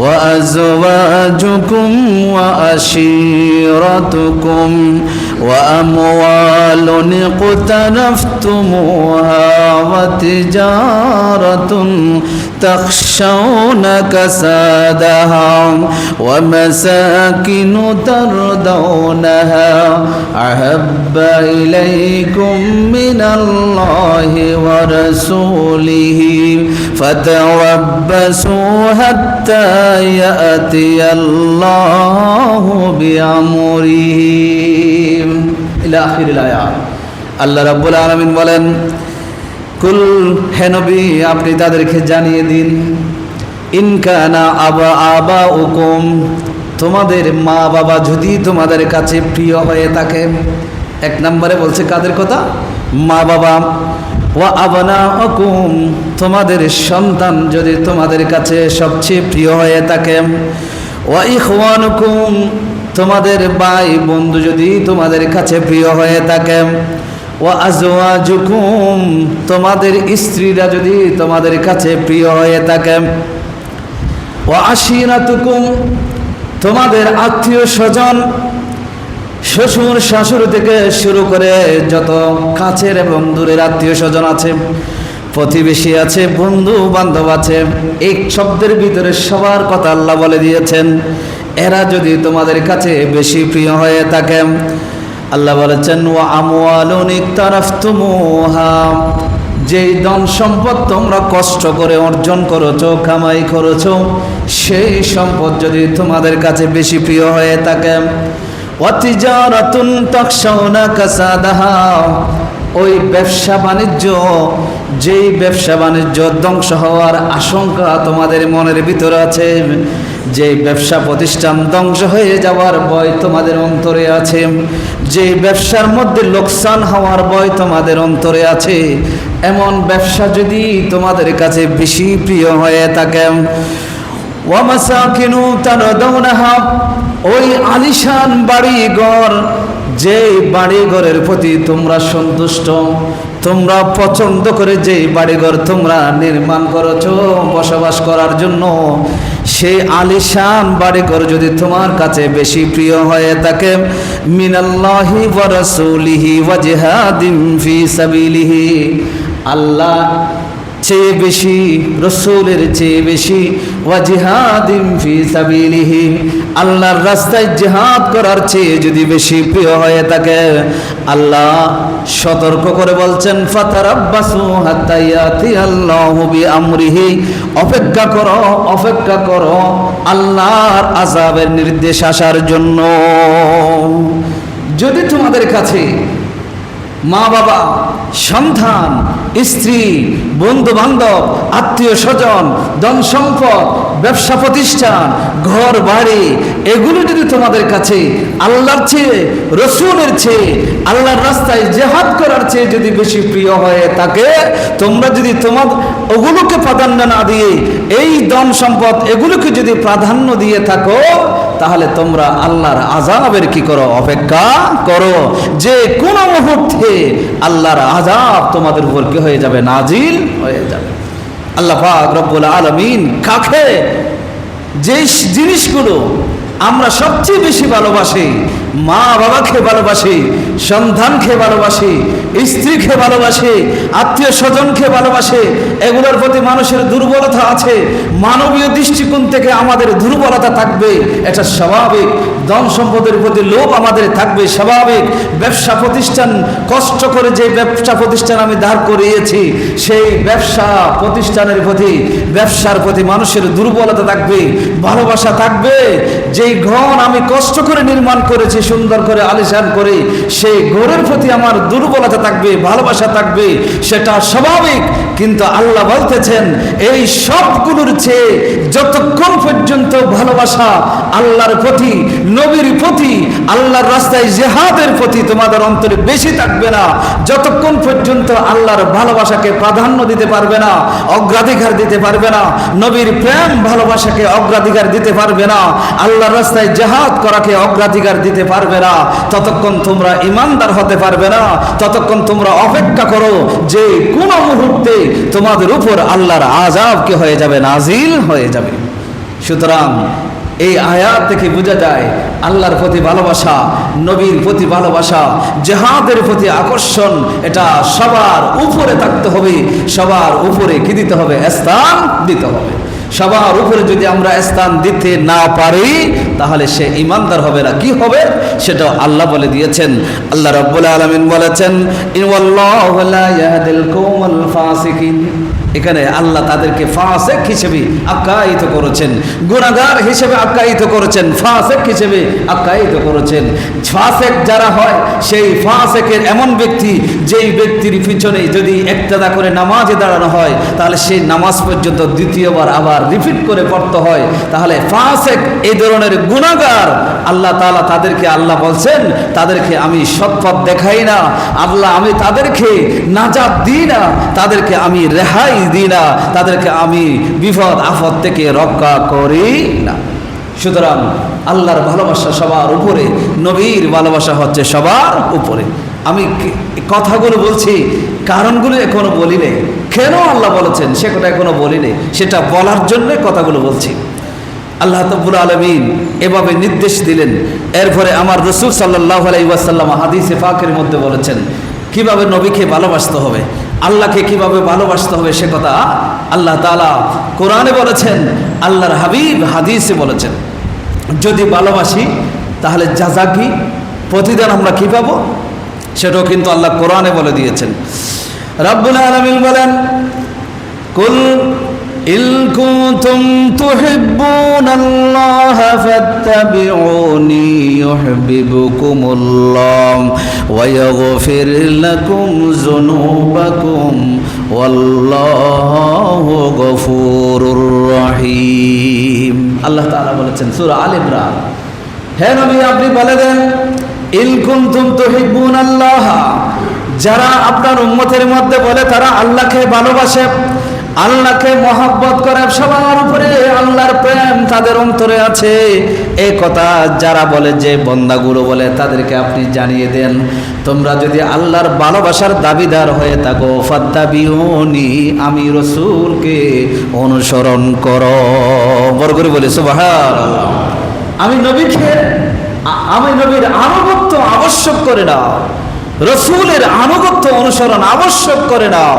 ওয়া আযওয়াজুকুম ওয়া আশীরাতুকুম ওয়া আমওয়ালুন ইকতারাফতুমুহা ওয়া তিজারাতুন تخشون كسادها ومساكن ترضونها أحب إليكم من الله ورسوله فتربصوا حتى يأتي الله بأمره إلى آخر الآيات। আল্লাহ রাব্বুল আলামিন বলেন, কুল, হে নবী আপনি তাদেরকে জানিয়ে দিন, ইন কানা আবাউকুম, তোমাদের মা বাবা যদি তোমাদের কাছে প্রিয় হয়ে থাকে। এক নম্বরে বলছে কাদের কথা? মা বাবা। ওয়া আবনাউকুম, তোমাদের সন্তান যদি তোমাদের কাছে সবচেয়ে প্রিয় হয়ে থাকে। ওয়া ইখওয়ানুকুম, তোমাদের ভাই বন্ধু যদি তোমাদের কাছে প্রিয় হয়ে থাকে। ওয়া আজওয়াজুকুম, তোমাদের স্ত্রীরা যদি তোমাদের কাছে প্রিয় হয়ে থাকে। ওয়া আশিরাতুকুম, তোমাদের আত্মীয় স্বজন, শ্বশুর শাশুড়ি থেকে শুরু করে যত কাছের এবং দূরের আত্মীয় স্বজন আছে, প্রতিবেশী আছে, বন্ধু বান্ধব আছে, এই শব্দের ভিতরে সবার কথা আল্লাহ বলে দিয়েছেন। এরা যদি তোমাদের কাছে বেশি প্রিয় হয়ে থাকে, আল্লাহ বলেছেন ওয়া আমওয়ালুন ইকতারাফতুমুহা, যেই ধন সম্পদ তোমরা কষ্ট করে অর্জন করেছো, কামাই করেছো, সেই সম্পদ যদি তোমাদের কাছে বেশি প্রিয় হয়ে থাকে। ওয়া তিজারাতুন তাখশাউনা কাসাদাহা, ওই ব্যবসা বাণিজ্য, যেই ব্যবসা বাণিজ্য ধ্বংস হওয়ার আশঙ্কা তোমাদের মনের ভিতরে আছে, যে ব্যবসা প্রতিষ্ঠান ধ্বংস হয়ে যাওয়ার ভয় তোমাদের অন্তরে আছে, যে ব্যবসার মধ্যে লোকসান হওয়ার ভয় তোমাদের অন্তরে আছে, এমন ব্যবসা যদি তোমাদের কাছে বেশি প্রিয় হয়ে থাকে, ওয়া মাসাকিনু তারদাউনাহা, ওই আলিশান বাড়িঘর, যেই বাড়িঘরের প্রতি তোমরা সন্তুষ্ট, তোমরা পছন্দ করে যেই বাড়িঘর তোমরা নির্মাণ করেছো বসবাস করার জন্য, সেই আলিশান বাড়িঘর যদি তোমার কাছে বেশি প্রিয় হয়ে থাকে, মিনাল্লাহি ওয়া রাসূলিহি ওয়া জিহাদিন ফি সাবিলিহি, আল্লাহ চেয়ে বেশি, রসুলের চেয়ে বেশি, ওয়া জিহাদিন ফি সাবিলিহি, আল্লাহর রাস্তায় জিহাদ করার চেয়ে যদি বেশি প্রিয় হয়ে থাকে, আল্লাহ সতর্ক করে বলছেন ফাতারাব্বাসু হাত্তা ইয়াতিয়াল্লাহু বিআমরিহি, অপেক্ষা করো, অপেক্ষা করো আল্লাহর আযাবের নির্দেশ আসার জন্য। যদি তোমাদের কাছে মা বাবা, সন্তান, স্ত্রী, বন্ধু বান্ধব, আত্মীয় স্বজন, ধন সম্পদ, ব্যবসা প্রতিষ্ঠান, ঘর বাড়ি, এগুলো যদি তোমাদের কাছে আল্লাহর চেয়ে, রসুলের চেয়ে, আল্লাহর রাস্তায় জিহাদ করার চেয়ে যদি বেশি প্রিয় হয়ে থাকে, তোমরা যদি তোমার ওগুলোকে প্রাধান্য না দিয়ে এই ধন সম্পদ এগুলোকে যদি প্রাধান্য দিয়ে থাকো, তাহলে তোমরা আল্লাহর আযাবের কি করো? অপেক্ষা করো। যে কোনো মুহূর্তে আল্লাহর আযাব তোমাদের উপর কি হয়ে যাবে? নাজিল হয়ে যাবে। আল্লাহ পাক রব্বুল আলামিন কাকে, যে জিনিসগুলো আমরা সবচেয়ে বেশি ভালোবাসি, মা বাবাকে ভালোবাসি, সন্তানকে ভালোবাসি, স্ত্রীকে ভালোবাসি, আত্মীয় স্বজনকে ভালোবাসি, এগুলোর প্রতি মানুষের দুর্বলতা আছে, মানবীয় দৃষ্টিকোণ থেকে আমাদের দুর্বলতা থাকবে, এটা স্বাভাবিক। ধন সম্পদের প্রতি লোভ আমাদের থাকবে, স্বাভাবিক। ব্যবসা প্রতিষ্ঠান, কষ্ট করে যে ব্যবসা প্রতিষ্ঠান আমি দাঁড় করিয়েছি, সেই ব্যবসা প্রতিষ্ঠানের প্রতি, ব্যবসার প্রতি মানুষের দুর্বলতা থাকবে, ভালোবাসা থাকবে। যেই ঘর আমি কষ্ট করে নির্মাণ করেছি, সুন্দর করে আলিশান করে, সেই ঘরের প্রতি আমার দুর্বলতা থাকবে, ভালোবাসা থাকবে, সেটা স্বাভাবিক। কিন্তু আল্লাহ বলতেছেন এই সবগুলোর চেয়ে যতক্ষণ পর্যন্ত ভালোবাসা আল্লাহর প্রতি, নবীর প্রতি, আল্লাহর রাস্তায় জিহাদের প্রতি তোমাদের অন্তরে বেশি থাকবে না, যতক্ষণ পর্যন্ত আল্লাহর ভালোবাসাকে প্রাধান্য দিতে পারবে না, অগ্রাধিকার দিতে পারবে না, নবীর প্রেম ভালোবাসাকে অগ্রাধিকার দিতে পারবে না, আল্লাহর রাস্তায় জিহাদ করাকে অগ্রাধিকার দিতে পারবে না, ততক্ষণ তোমরা ইমানদার হতে পারবে না। ততক্ষণ তোমরা অপেক্ষা করো, যে কোনো মুহূর্তে তোমাদের উপর আল্লাহর আযাব কি হয়ে যাবে? নাজিল হয়ে যাবে। সুতরাং এই আয়াত থেকে বোঝা যায় আল্লাহর প্রতি ভালোবাসা, নবীর প্রতি ভালোবাসা, জিহাদের প্রতি আকর্ষণ, এটা সবার উপরে থাকতে হবে। সবার উপরে কি দিতে হবে? স্থান দিতে হবে। সবার উপরে যদি আমরা স্থান দিতে না পারি, তাহলে সে ইমানদার হবে না। কি হবে সেটা আল্লাহ বলে দিয়েছেন। আল্লাহ রাব্বুল আলামিন বলেছেন, ইন্নাল্লাহু লা ইয়াহদিল কওমাল ফাসিকিন। এখানে আল্লাহ তাদেরকে ফাসিক হিসেবে আখ্যায়িত করেছেন, গুনাহগার হিসেবে আখ্যায়িত করেছেন, ফাসিক হিসেবে আখ্যায়িত করেছেন। ফাসিক যারা হয়, সেই ফাসিকের এমন ব্যক্তি, যেই ব্যক্তির পিছনে যদি ইক্তেদা করে নামাজে দাঁড়ানো হয়, তাহলে সেই নামাজ পর্যন্ত দ্বিতীয়বার আবার রিপিট করে পড়তে হয়। তাহলে ফাসিক এই ধরনের গুনাহগার, আল্লাহ তাআলা তাদেরকে, আল্লাহ বলছেন তাদেরকে আমি সৎপথ দেখাই না, আল্লাহ আমি তাদেরকে নাজাত দিই না, তাদেরকে আমি রেহাই দিই না, তাদেরকে আমি বিপদ আপদ থেকে রক্ষা করি না। সুতরাং আল্লাহর ভালোবাসা সবার উপরে, নবীর ভালোবাসা হচ্ছে সবার উপরে। আমি কথাগুলো বলছি, কারণগুলো এখনো বলি নেই, কেন আল্লাহ বলেছেন সে কথা এখনো বলি নেই, সেটা বলার জন্য কথাগুলো বলছি। আল্লাহ রাব্বুল আলামিন এভাবে নির্দেশ দিলেন। এরপরে আমার রাসূল সাল্লাল্লাহু আলাইহি ওয়াসাল্লাম হাদিসে পাকের মধ্যে বলেছেন কিভাবে নবীকে ভালোবাসতে হবে, আল্লাহকে কিভাবে ভালোবাসতে হবে, সে কথা আল্লাহ তাআলা কোরআনে বলেছেন, আল্লাহর হাবিব হাদিসে বলেছেন। যদি ভালোবাসি তাহলে জাযা কি, প্রতিদান আমরা কি পাবো, সেটাও কিন্তু আল্লাহ কোরআনে বলে দিয়েছেন। রাব্বুল আলামিন বলেন, কুল ইন কুনতুম তুহিব্বুনাল্লাহ ফাত্তাবিউনি ইউহিব্বুকুমুল্লাহ ওয়া ইয়াগফির লাকুম যুনুবাকুম ওয়াল্লাহু গফুরুর রহিম। আল্লাহ তাআলা বলেছেন সূরা আল ইমরান, হে নবী আপনি বলে দেন, ইন কুনতুম তুহিব্বুনাল্লাহ, যারা আপনার উম্মতের মধ্যে বলে তারা আল্লাহকে ভালোবাসে, আল্লাহকে মহব্বত করে, সবার উপরে আল্লাহর প্রেম তাদের অন্তরে আছে, এই কথা যারা বলে, যে বন্দাগুলো বলে, তাদেরকে আপনি জানিয়ে দেন, তোমরা যদি আল্লাহর ভালোবাসার দাবিদার হয়ে থাকো, ফাত্তাবিউনি, আমি রাসূলকে অনুসরণ করো। বড় করে বলি সুবহানাল্লাহ। আমি নবীর আনুগত্য আবশ্যক করে নাও, রসুলের আনুগত্য অনুসরণ আবশ্যক করে নাও।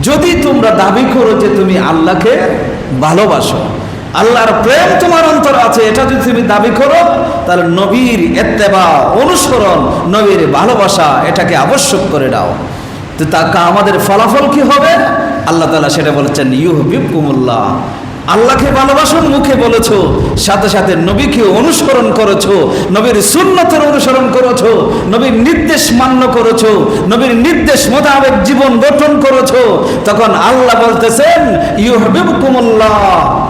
যদি তোমরা দাবি করো যে তুমি আল্লাহকে ভালোবাসো, আল্লাহর প্রেম তোমার অন্তরে আছে, এটা যদি তুমি দাবি করো, তাহলে নবীর ইত্তেবা, অনুসরণ, নবীর ভালোবাসা, এটাকে আবশ্যক করে নাও। তো তা আমাদের ফলাফল কি হবে? আল্লাহ তাআলা সেটা বলেছেন, ইউহিব্বুকুমুল্লাহ, আল্লাহকে ভালোবাসো মুখে বলেছো, সাথে সাথে নবীকে অনুসরণ করেছো, নবীর সুন্নতের অনুসরণ করেছো, নবীর নির্দেশ মান্য করেছো, নবীর নির্দেশ মোতাবেক জীবন গঠন করেছো, তখন আল্লাহ বলতেছেন ইউহিব্বুকুমুল্লাহ,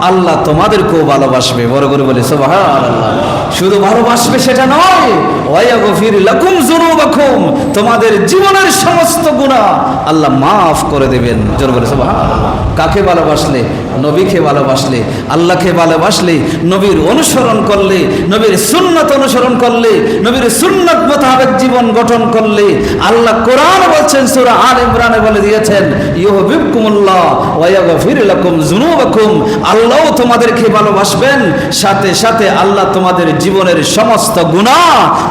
আল্লাহ তোমাদেরকেও ভালোবাসবে। বড় করে বলে সুবহানাল্লাহ। শুধু ভালোবাসবে সেটা নয়, ওয়া ইয়াগফির লাকুম যুনুবাকুম, তোমাদের জীবনের সমস্ত গুনাহ আল্লাহ মাফ করে দেবেন। জোরে বলে সুবহানাল্লাহ। কাকে ভালোবাসলে? নবীকে ভালোবাসলে, আল্লাহকে ভালোবাসলে, নবীর অনুসরণ করলে, নবীর সুন্নাত অনুসরণ করলে, নবীর সুন্নাত মোতাবেক জীবন গঠন করলে, আল্লাহ কোরআন বলছেন সূরা আল ইমরানে বলে দিয়েছেন, ইউহিব্বুকুমুল্লাহ ওয়া ইয়াগফির লাকুম যুনুবাকুম, আল্লাহ তোমাদেরকে ভালোবাসবেন, সাথে সাথে আল্লাহ তোমাদের জীবনের সমস্ত গুনাহ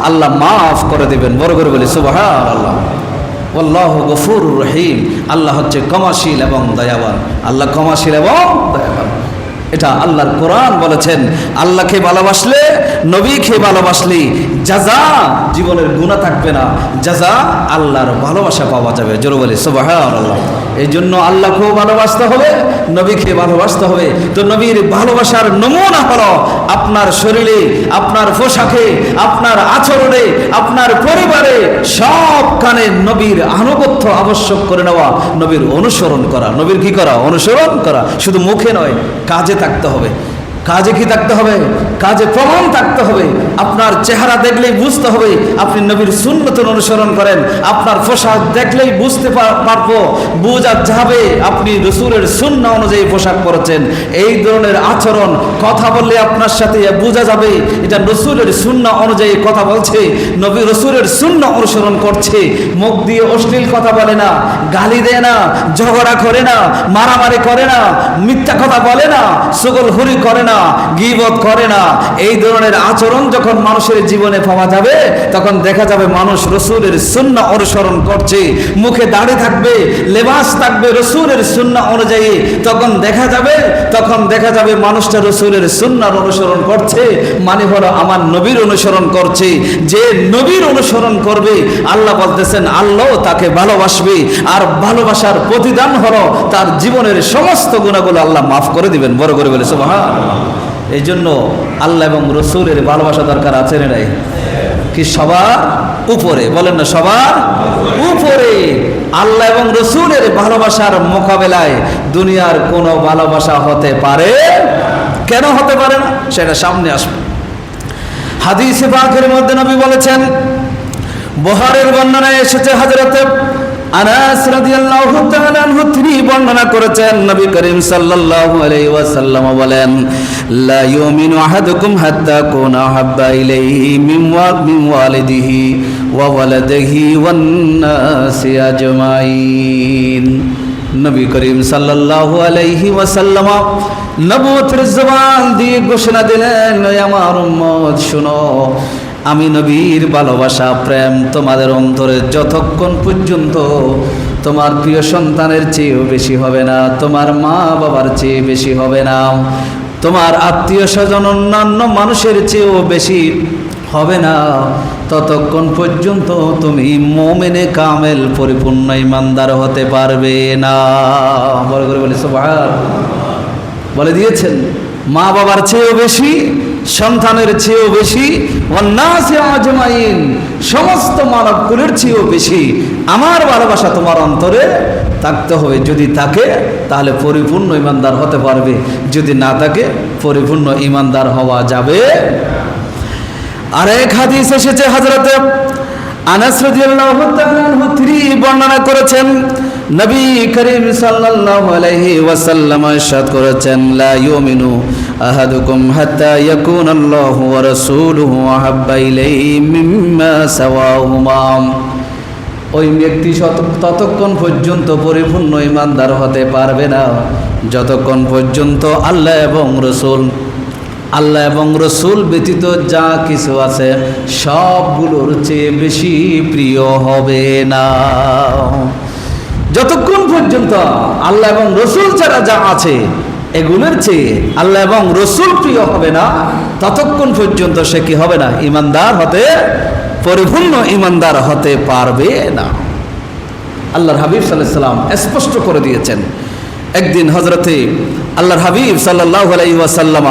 আল্লাহ মাফ করে দেবেন। বড় করে বলি সুবহানাল্লাহ। আল্লাহু গফুরুর রহিম, আল্লাহ হচ্ছে ক্ষমাশীল এবং দয়াবান। আল্লাহ ক্ষমাশীল এবং দয়াবান, এটা আল্লাহর কোরআন বলেছেন। আল্লাহকে ভালোবাসলে, নবীকে ভালোবাসলে জাযা, জীবনের গুনাহ থাকবে না, জাযা আল্লাহর ভালোবাসা পাওয়া যাবে। জোরে বলি সুবহানাল্লাহ। এই জন্য আল্লাহকেও ভালোবাসতে হবে, নবীকে ভালোবাসতে হবে। তো নবীর ভালোবাসার নমুনা হলো আপনার শরীরে, আপনার পোশাকে, আপনার আচরণে, আপনার পরিবারে, সবখানে নবীর আনুগত্য আবশ্যক করে নেওয়া, নবীর অনুসরণ করা। নবীর কি করা? অনুসরণ করা। শুধু মুখে নয়, কাজে থাকতে হবে। কাজে কি থাকতে হবে? কাজে প্রমাণ থাকতে হবে। আপনার চেহারা দেখলেই বুঝতে হবে আপনি নবীর সুন্নতের অনুসরণ করেন। আপনার পোশাক দেখলেই বুঝতে পারবো, বোঝা যাবে আপনি রাসূলের সুন্নাহ অনুযায়ী পোশাক পরেছেন। এই ধরনের আচরণ, কথা বললে আপনার সাথে বোঝা যাবে এটা রাসূলের সুন্নাহ অনুযায়ী কথা বলছে, নবী রাসূলের সুন্নাহ অনুসরণ করছে। মুখ দিয়ে অশ্লীল কথা বলে না, গালি দেয় না, ঝগড়া করে না, মারামারি করে না, মিথ্যা কথা বলে না, চুগলখড়ি করে না, গীবত করে না। এই ধরনের আচরণ যখন মানুষের জীবনে পাওয়া যাবে, তখন দেখা যাবে মানুষ রাসূলের সুন্নাহ অনুসরণ করছে। মুখে দাড়ি থাকবে, লেবাস থাকবে রাসূলের সুন্নাহ অনুযায়ী, তখন দেখা যাবে মানুষটা রাসূলের সুন্নাহর অনুসরণ করছে, মানে হলো আমার নবীর অনুসরণ করছে। যে নবীর অনুসরণ করবে, আল্লাহ বলতেছেন আল্লাহ তাকে ভালোবাসবে, আর ভালোবাসার প্রতিদান হলো তার জীবনের সমস্ত গুনাহগুলো আল্লাহ মাফ করে দিবেন। বড় করে বলে সুবহানাল্লাহ। এই জন্য আল্লাহ এবং রসুলের ভালোবাসা দরকার আছে না নাই? কি সবার উপরে? বলেন না, সবার উপরে। আল্লাহ এবং রসুলের ভালোবাসার মোকাবেলায় দুনিয়ার কোনো ভালোবাসা হতে পারে? কেন হতে পারে না সেটা সামনে আসবে। হাদিসে পাকের মধ্যে নবী বলেছেন, বুখারীর বর্ণনায় এসেছে, হযরতে আনাস রাদিয়াল্লাহু তাআলা আনহু তিনি বর্ণনা করেছেন, নবী করিম সাল্লাল্লাহু আলাইহি ওয়াসাল্লাম বলেন, লা ইউমিনু আহাদুকুম হাত্তা কুনা হাব্বা ইলাইহি মিন ওয়ালিদিহি ওয়া ওয়ালাদিহি ওয়ান নাসি আজমাইন। নবী করিম সাল্লাল্লাহু আলাইহি ওয়াসাল্লাম নবুয়তের জবান দিয়ে ঘোষণা দিলেন, আমার উম্মত শুনো, আমি নবীর ভালোবাসা, প্রেম তোমাদের অন্তরে যতক্ষণ পর্যন্ত তোমার প্রিয় সন্তানের চেয়েও বেশি হবে না, তোমার মা বাবার চেয়ে বেশি হবে না, তোমার আত্মীয় স্বজন অন্যান্য মানুষের চেয়েও বেশি হবে না, ততক্ষণ পর্যন্ত তুমি মুমিনে কামেল পরিপূর্ণ ঈমানদার হতে পারবে না। বড় করে বলি সুবহানাল্লাহ। বলে দিয়েছেন, মা বাবার চেয়েও বেশি, সন্তানের চেয়েও বেশি, ওয়ান্নাসি আজমাইন, সমস্ত মানবকুলের চেয়েও বেশি আমার ভালোবাসা তোমার অন্তরে থাকতে হবে। যদি থাকে তাহলে পরিপূর্ণ ইমানদার হতে পারবে, যদি না থাকে পরিপূর্ণ ইমানদার হওয়া যাবে। আর এক হাদিস এসেছে, হযরতে আনাস রাদিয়াল্লাহু তাআলা আনহু তিনি বর্ণনা করেছেন, নবী করিম সাল্লাল্লাহু আলাইহি ওয়াসাল্লাম ইরশাদ করেছেন, লা ইউমিনু আহাদুকুম হাত্তা ইয়াকুনা আল্লাহু ওয়া রাসূলুহু আহাব্বা ইলাইহি মিম্মা সাওয়াহুমা। ওই ব্যক্তি ততক্ষণ পর্যন্ত পরিপূর্ণ ইমানদার হতে পারবে না যতক্ষণ পর্যন্ত আল্লাহ এবং রসুল ব্যতীত যা কিছু আছে সবগুলোর চেয়ে বেশি প্রিয় হবে না। যতক্ষণ পর্যন্ত আল্লাহ এবং রসুল ছাড়া যা আছে এগুলোর চেয়ে আল্লাহ এবং রসুল প্রিয় হবে না, ততক্ষণ পর্যন্ত সে কি হবে না? ইমানদার হতে, পরিপূর্ণ ইমানদার হতে পারবে না। আল্লাহর হাবিব সাল্লাল্লাহু আলাইহি ওয়াসাল্লাম স্পষ্ট করে দিয়েছেন। একদিন হযরতে আল্লাহর হাবিব সাল্লাল্লাহু আলাইহি ওয়াসাল্লাম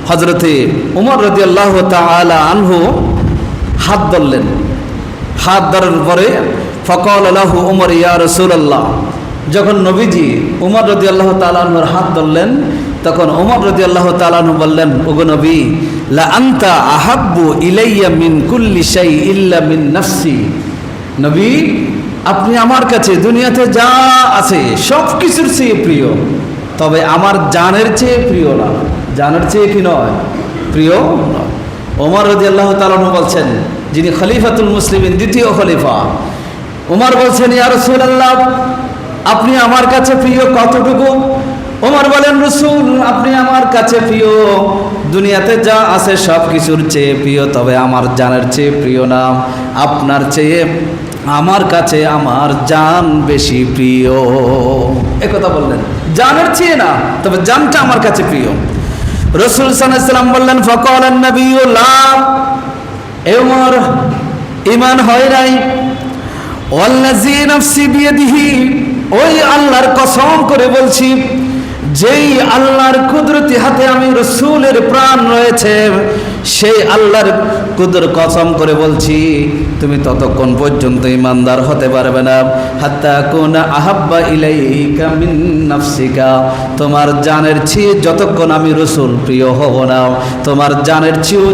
হযরতে উমর রাদিয়াল্লাহু তাআলা আনহু হাত ধরলেন। হাত ধরার পরে ফাকাল লাহু উমর ইয়া রাসূলুল্লাহ, যখন নবীজি উমর রাদিয়াল্লাহু তাআলা আনহুর হাত ধরলেন তখন উমর রাদিয়াল্লাহু তাআলা আনহু বললেন, ওগো নবী, লা আনতা আহাব্বু ইলাইয়া মিন কুল্লি শাই ইল্লা মিন নাফসি। নবী, আপনি আমার কাছে দুনিয়াতে যা আছে সব কিছুর চেয়ে প্রিয়, তবে আমার জানের চেয়ে প্রিয় না। জানের চেয়ে কি নয়? প্রিয় নয়। ওমর রাদিয়াল্লাহু তাআলা আনহু বলছেন, যিনি খলিফাতুল মুসলিমিন, দ্বিতীয় খলিফা, ওমর বলছেন, ইয়া রাসূলুল্লাহ, আপনি আমার কাছে প্রিয় কতটুকু? ওমর বলেন, রাসূল, আপনি আমার কাছে প্রিয় দুনিয়াতে যা আছে সব কিছুর চেয়ে প্রিয়, তবে আমার জানের চেয়ে প্রিয় না। আপনার চেয়ে আমার কাছে আমার জান বেশি প্রিয়। একথা বললেন, জানের চেয়ে না, তবে জানটা আমার কাছে প্রিয়। রাসূল সাল্লাল্লাহু আলাইহি ওয়াসাল্লাম বললেন, ফাকালান নাবিয়্যু লা, ওমর, ঈমান হয় নাই। ওয়াল্লাযী নাফসি বিয়াদিহি, ওই আল্লাহর কসম করে বলছি, যেই আল্লাহর কুদরতি হাতে আমি রাসূলের প্রাণ রয়েছে, সেই আল্লাহর কসম করে বলছি, তুমি ততক্ষণ পর্যন্ত ইমানদার হতে পারবে না হাত্তা কুনা আহাব্বা ইলাইকা মিন নাফসিকা, তোমার জানের চেয়ে যতক্ষণ আমি রাসূল প্রিয় হব না, তোমার জানের চেয়েও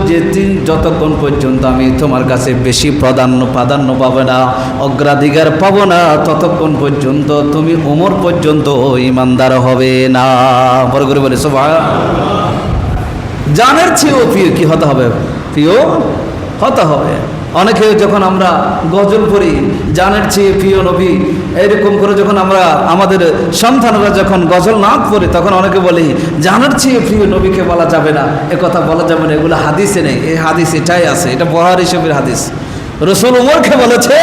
যতক্ষণ পর্যন্ত আমি তোমার কাছে বেশি প্রাধান্য পাবো না, অগ্রাধিকার পাবো না, ততক্ষণ পর্যন্ত তুমি ওমর পর্যন্ত ইমানদার হবে না। বড় করে বলে সুবহানাল্লাহ। জানের চেয়েও প্রিয় কি হতে হবে? প্রিয় হতে হবে। অনেকে যখন আমরা গজল পড়ি, জানের চেয়ে প্রিয় নবী, এরকম করে যখন আমরা আমাদের সন্তানরা যখন গজল নাচ পড়ে, তখন অনেকে বলি জানের চেয়ে প্রিয় নবীকে বলা যাবে না, এ কথা বলা যাবে না, এগুলো হাদিসে নেই। এই হাদিস এটাই আছে, এটা বুখারী শরীফের হাদিস। রাসূল ওমরকে বলেছে,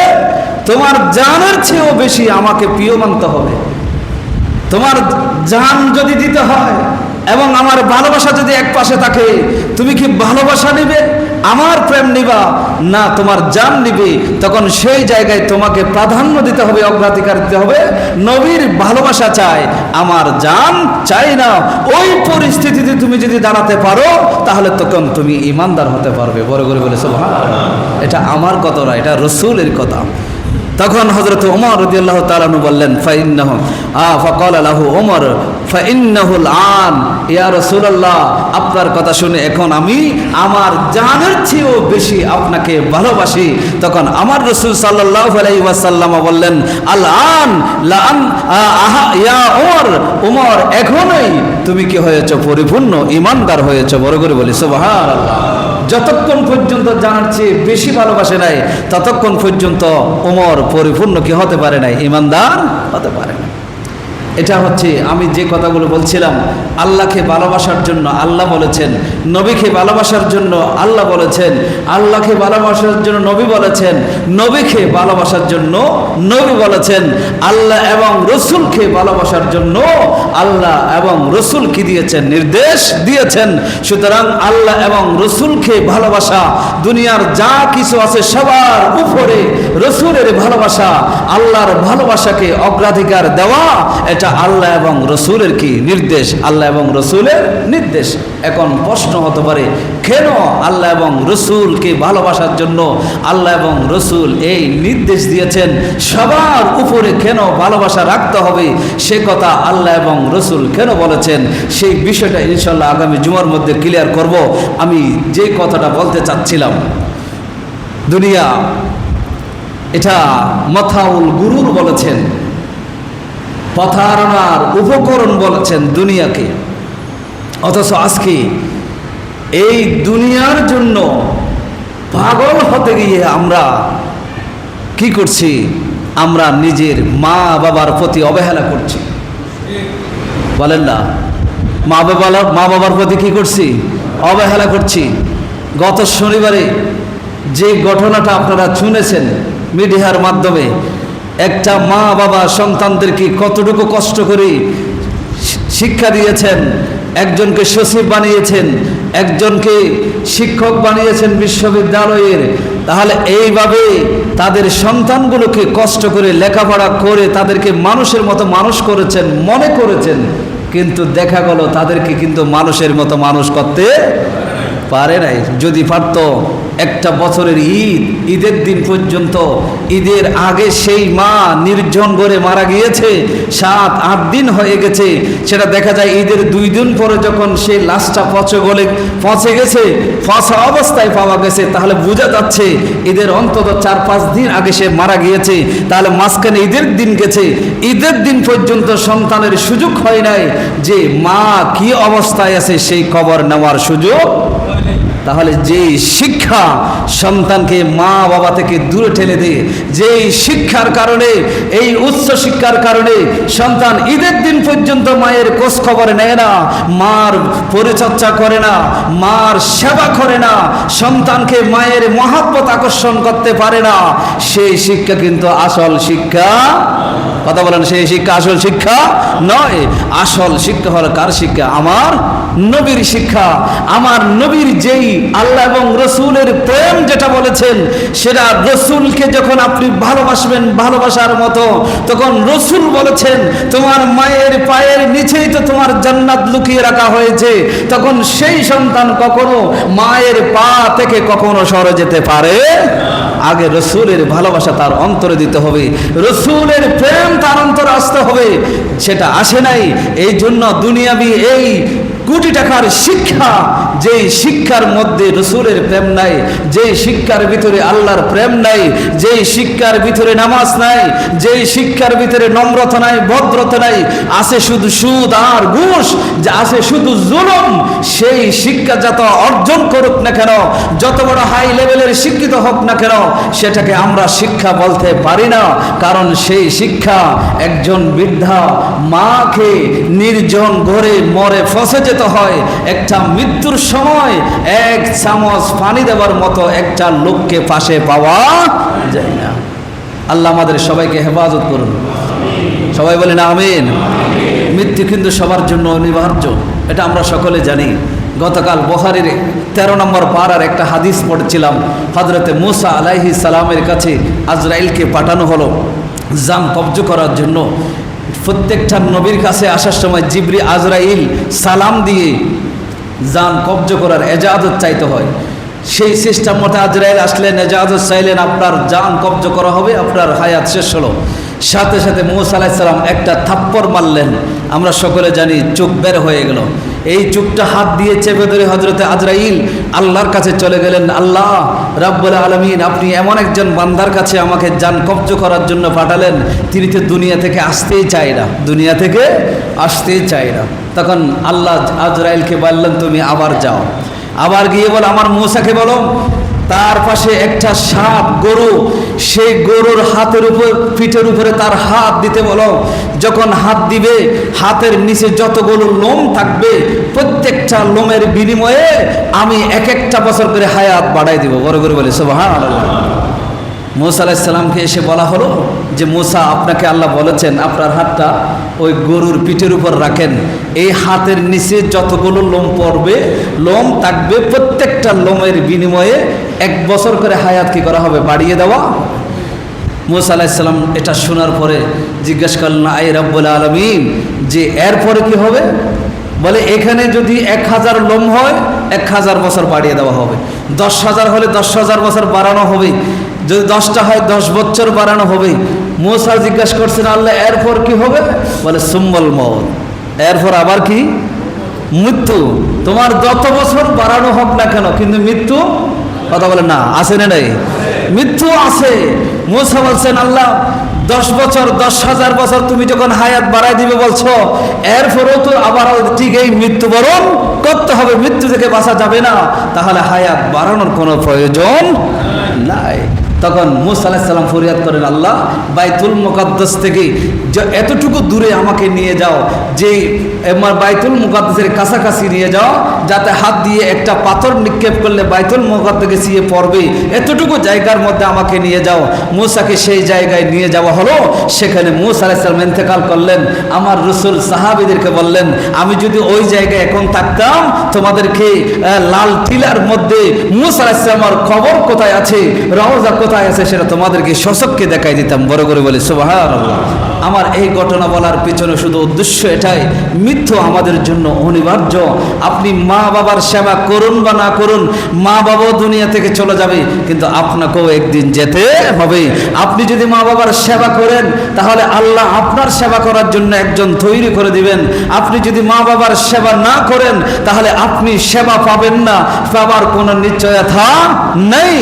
তোমার জানের চেয়েও বেশি আমাকে প্রিয় মানতে হবে। তোমার জান যদি দিতে হয় এবং আমার ভালোবাসা যদি এক পাশে থাকে, তুমি কি ভালোবাসা নিবে, আমার প্রেম নিবা না তোমার জান নিবে? তখন সেই জায়গায় তোমাকে প্রাধান্য দিতে হবে, অগ্রাধিকার দিতে হবে। নবীর ভালোবাসা চাই, আমার জান চাই না। ওই পরিস্থিতিতে তুমি যদি দাঁড়াতে পারো, তাহলে তখন তুমি ইমানদার হতে পারবে। বড় করে বলে সুবহানাল্লাহ। এটা আমার কথা না, এটা রাসূলের কথা। তখন হযরত ওমর রাদিয়াল্লাহু তাআলা আনহু বললেন, ফাইন্নাহু ফাকালা লাহু ওমর ফাইন্নাহুল আন ইয়া রাসূলুল্লাহ, আপনার কথা শুনে এখন আমি আমার জানের চেয়েও বেশি আপনাকে ভালোবাসি। তখন আমার রাসূল সাল্লাল্লাহু আলাইহি ওয়াসাল্লাম বললেন, আল আন লা আন আহা ইয়া ওমর, ওমর এখনই তুমি কি হয়েছো? পরিপূর্ণ ঈমানদার হয়েছো। বড় করে বলি সুবহানাল্লাহ। যতক্ষণ পর্যন্ত জানার চেয়ে বেশি ভালোবাসে নাই, ততক্ষণ পর্যন্ত ওমর পরিপূর্ণ কি হতে পারে নাই? ঈমানদার হতে পারে না। এটা হচ্ছে আমি যে কথাগুলো বলছিলাম, আল্লাহকে ভালোবাসার জন্য আল্লাহ বলেছেন, নবীকে ভালোবাসার জন্য আল্লাহ বলেছেন, আল্লাহকে ভালোবাসার জন্য নবী বলেছেন, নবীকে ভালোবাসার জন্য নবী বলেছেন, আল্লাহ এবং রসুলকে ভালোবাসার জন্য আল্লাহ এবং রসুল কি দিয়েছেন? নির্দেশ দিয়েছেন। সুতরাং আল্লাহ এবং রসুলকে ভালোবাসা, দুনিয়ার যা কিছু আছে সবার উপরে রসুলের ভালোবাসা, আল্লাহর ভালোবাসাকে অগ্রাধিকার দেওয়া, এটা এটা আল্লাহ এবং রসুলের কি নির্দেশ, আল্লাহ এবং রসুলের নির্দেশ। এখন প্রশ্ন হতে পারে, কেন আল্লাহ এবং রসুলকে ভালোবাসার জন্য আল্লাহ এবং রসুল এই নির্দেশ দিয়েছেন, সবার উপরে কেন ভালোবাসা রাখতে হবে, সে কথা আল্লাহ এবং রসুল কেন বলেছেন, সেই বিষয়টা ইনশাল্লাহ আগামী জুমার মধ্যে ক্লিয়ার করব। আমি যে কথাটা বলতে চাচ্ছিলাম, দুনিয়া এটা মাথাউল গুরুর বলেছেন, প্রতারণার উপকরণ বলেছেন দুনিয়াকে। অথচ আজকে এই দুনিয়ার জন্য পাগল হতে গিয়ে আমরা কি করছি, আমরা নিজের মা বাবার প্রতি অবহেলা করছি। বলেন না, মা বাবার প্রতি কি করছি, অবহেলা করছি। গত শনিবারে যে ঘটনাটা আপনারা শুনেছেন মিডিয়ার মাধ্যমে, একটা মা বাবা সন্তানদেরকে কতটুকু কষ্ট করে শিক্ষা দিয়েছেন, একজনকে সচিব বানিয়েছেন, একজনকে শিক্ষক বানিয়েছেন বিশ্ববিদ্যালয়ের। তাহলে এইভাবে তাদের সন্তানগুলোকে কষ্ট করে লেখাপড়া করে তাদেরকে মানুষের মতো মানুষ করেছেন, মনে করেছেন, কিন্তু দেখা গেল তাদেরকে কিন্তু মানুষের মতো মানুষ করতে পারে নাই। যদি পারত, একটা বছরের ঈদের দিন পর্যন্ত, ঈদের আগে সেই মা নির্জন ঘরে মারা গিয়েছে, 7-8 দিন হয়ে গেছে, সেটা দেখা যায় ঈদের 2 দিন পরে যখন সেই লাশটা পচে গেছে, পচা অবস্থায় পাওয়া গেছে, তাহলে বোঝা যাচ্ছে ঈদের অন্তত 4-5 দিন আগে সে মারা গিয়েছে। তাহলে মাঝখানে ঈদের দিন গেছে, ঈদের দিন পর্যন্ত সন্তানের সুযোগ হয় নাই যে মা কি অবস্থায় আছে সেই খবর নেওয়ার সুযোগ। তাহলে যেই শিক্ষা সন্তানকে মা বাবা থেকে দূরে ঠেলে দেয়, যেই শিক্ষার কারণে, এই উচ্চ শিক্ষার কারণে সন্তান ঈদের দিন পর্যন্ত মায়ের খোঁজ খবর নেয় না, মার পরিচর্যা করে না, মার সেবা করে না, সন্তানকে মায়ের মহাব্বত আকর্ষণ করতে পারে না, সেই শিক্ষা কিন্তু আসল শিক্ষা। কথা বলেন, সেই শিক্ষা আসল শিক্ষা নয়। আসল শিক্ষা হলো কার শিক্ষা? আমার নবীর শিক্ষা। আমার নবীর যেই আল্লাহ এবং রসুলের প্রেম যেটা বলেছেন, সেটা রসুলকে যখন আপনি ভালোবাসবেন ভালোবাসার মতো, তখন রসুল বলেছেন তোমার মায়ের পায়ের নিচেই তো তোমার জান্নাত লুকিয়ে রাখা হয়েছে। তখন সেই সন্তান কখনো মায়ের পা থেকে কখনো সরে যেতে পারে। আগে রসুলের ভালোবাসা তার অন্তরে দিতে হবে, রসুলের প্রেম তার অন্তরে আসতে হবে। সেটা আসে নাই, এই জন্য দুনিয়াবি এই কোটি টাকার শিক্ষা, যেই শিক্ষার মধ্যে রসুলের প্রেম নাই, যেই শিক্ষার ভিতরে আল্লাহর প্রেম নাই, যেই শিক্ষার ভিতরে নামাজ নাই, যেই শিক্ষার ভিতরে নম্রতা নাই, ভদ্রতা নাই, আছে শুধু সুদ আর ঘুষ, যা আছে শুধু জুলুম, সেই শিক্ষা যত অর্জন করুক না কেন, যত বড় হাই লেভেলের শিক্ষিত হোক না কেন, সেটাকে আমরা শিক্ষা বলতে পারি না। কারণ সেই শিক্ষা একজন বৃদ্ধা মাকে নির্জন ঘরে মরে ফসে যেতে হয়, একটা মৃত্যুর সময় 1 চামচ পানি দেওয়ার মতো একটা লোককে পাশে পাওয়া যায় না। আল্লাহ আমাদের সবাইকে হেফাজত করুন, সবাই বলেন আমিন। মৃত্যু কিন্তু সবার জন্য অনিবার্য, এটা আমরা সকলে জানি। গতকাল বুখারীর 13 নম্বর পারার একটা হাদিস পড়ছিলাম, হযরতে মুসা আলাইহিস সালামের কাছে আজরাইলকে পাঠানো হলো জান কবজ করার জন্য। প্রত্যেকটা নবীর কাছে আসার সময় আজরাইল সালাম দিয়ে জান কবজ করার এজাজত চাইতে হয়। সেই সিস্টেম মতো আজরাইল আসলেন, এজাজত চাইলেন, আপনার জান কবজ করা হবে, আপনার হায়াত শেষ হলো। সাথে সাথে মুসা আলাইহিস সালাম একটা থাপ্পড় মারলেন, আমরা সকলে জানি চোখ বের হয়ে গেল। এই চোখটা হাত দিয়ে চেপে ধরে হযরতে আজরাইল আল্লাহর কাছে চলে গেলেন, আল্লাহ রাব্বুল আলামিন, আপনি এমন একজন বান্দার কাছে আমাকে জান কবজ করার জন্য পাঠালেন, তিনি তো দুনিয়া থেকে আসতেই চায় না, দুনিয়া থেকে আসতেই চায় না। তখন আল্লাহ আজরাইলকে বললেন, তুমি আবার যাও, আবার গিয়ে বলো আমার মুসাকে বলো তার পাশে একটা সাপ গরু, সেই গরুর হাতের উপর পিঠের উপরে তার হাত দিতে বলো। যখন হাত দিবে, হাতের নিচে যতগুলো লোম থাকবে, প্রত্যেকটা লোমের বিনিময়ে আমি 1-1টা বছর করে হায়াত বাড়াই দিব। বড় করে বলে সুবহানাল্লাহ। মুসা আলাইহিস সালামকে এসে বলা হলো যে মুসা, আপনাকে আল্লাহ বলেছেন আপনার হাতটা ওই গরুর পিঠের উপর রাখেন, এই হাতের নিচে যতগুলো লোম পড়বে, লোম থাকবে, প্রত্যেকটা লোমের বিনিময়ে 1 বছর করে হায়াত কি করা হবে? বাড়িয়ে দেওয়া। মুসা আলাইহিস সালাম এটা শোনার পরে জিজ্ঞাসা করলেন, আই রব্বুল আলামিন, যে এরপরে কি হবে? বলে এখানে যদি 1000 লোম হয় 1000 বছর বাড়িয়ে দেওয়া হবে, 10,000 হলে 10,000 বছর বাড়ানো হবে, যদি 10টা হয় 10 বছর বাড়ানো হবে। মুসা জিজ্ঞাসা করছেন, আল্লাহ এরপর কি হবে? বলে সুম্মাল মউত, এরপর আবার কি? মৃত্যু। তোমার যত বছর বাড়ানো হোক না কেন, কিন্তু মৃত্যু, কথা বলে না, আছে না নাই? মৃত্যু আছে। মুসা বলছেন, আল্লাহ 10 বছর 10,000 বছর তুমি যখন হায়াত বাড়াই দিবে বলছো, এরপরেও তো আবার ঠিক এই মৃত্যুবরণ করতে হবে, মৃত্যু থেকে বাঁচা যাবে না, তাহলে হায়াত বাড়ানোর কোনো প্রয়োজন নাই। তখন মুসা আলাইহিস সালাম ফরিয়াদ করেন, আল্লাহ বাইতুল মুকাদ্দাস থেকে এতটুকু দূরে আমাকে নিয়ে যাও, যে আমার বাইতুল মুকাদ্দাসের কাছাকাছি নিয়ে যাও, যাতে হাত দিয়ে একটা পাথর নিক্ষেপ করলে বাইতুল মুকাদ্দাসে গিয়ে পড়বে, এতটুকু জায়গার মধ্যে আমাকে নিয়ে যাও। মুসাকে সেই জায়গায় নিয়ে যাওয়া হলো। সেখানে মুসা আলাইহিস সালাম ইন্তেকাল করলেন। আমার রাসূল সাহাবীদেরকে বললেন, আমি যদি ওই জায়গায় এখন থাকতাম, তোমাদেরকে লাল টিলার মধ্যে মুসা আলাইহিস সালামের কবর কোথায় আছে, রওজা কোথায় আছে, সেটা তোমাদেরকে সশককে দেখাই দিতাম। বড় করে বলি সুবহানাল্লাহ। আমার এই ঘটনা বলার পিছনে শুধু উদ্দেশ্য এটাই, মৃত্যু আমাদের জন্য অনিবার্য। আপনি মা বাবার সেবা করুন বা না করুন, মা বাবাও দুনিয়া থেকে চলে যাবে, কিন্তু আপনাকেও একদিন যেতে হবে। আপনি যদি মা বাবার সেবা করেন, তাহলে আল্লাহ আপনার সেবা করার জন্য একজন তৈরি করে দিবেন। আপনি যদি মা বাবার সেবা না করেন, তাহলে আপনি সেবা পাবেন না, পাবার কোনো নিশ্চয়তা নেই।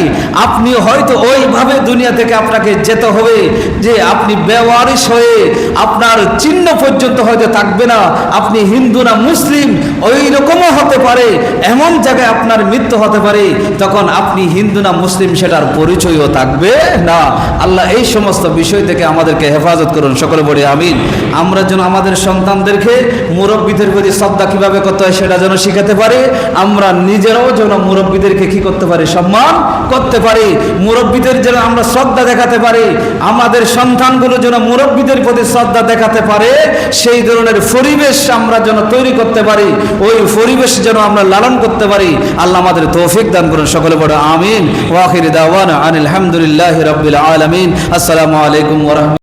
আপনি হয়তো ওইভাবে দুনিয়া থেকে আপনাকে যেতে হবে যে আপনি বেওয়ারিশ হয়ে আপনার চিহ্ন পর্যন্ত হয়তো থাকবে না, আপনি হিন্দু না মুসলিম ওই রকমও হতে পারে, এমন জায়গায় আপনার মৃত্যু হতে পারে, তখন আপনি হিন্দু না মুসলিম সেটার পরিচয়ও থাকবে না। আল্লাহ এই সমস্ত বিষয় থেকে আমাদেরকে হেফাজত করুন, সকলে বলি আমিন। আমরা যেন আমাদের সন্তানদেরকে মুরব্বীদের প্রতি শ্রদ্ধা কিভাবে করতে হয় সেটা যেন শিখাতে পারি, আমরা নিজেরাও যেন মুরব্বীদেরকে কি করতে পারি, সম্মান করতে পারি, মুরব্বীদের যেন আমরা শ্রদ্ধা দেখাতে পারি, আমাদের সন্তানগুলো যেন মুরব্বীদের প্রতি শ্রদ্ধা দেখাতে পারে, সেই ধরনের পরিবেশ আমরা যেন তৈরি করতে পারি, ওই পরিবেশ যেন আমরা লালন করতে পারি। আল্লাহ আমাদের তৌফিক দান করুন, সকলে বড় আমিন। ওয়া আখির দাওয়ানা আনিল হামদুলিল্লাহি রাব্বিল আলামিন। আসসালামু আলাইকুম ওয়া রাহমাতুল্লাহ।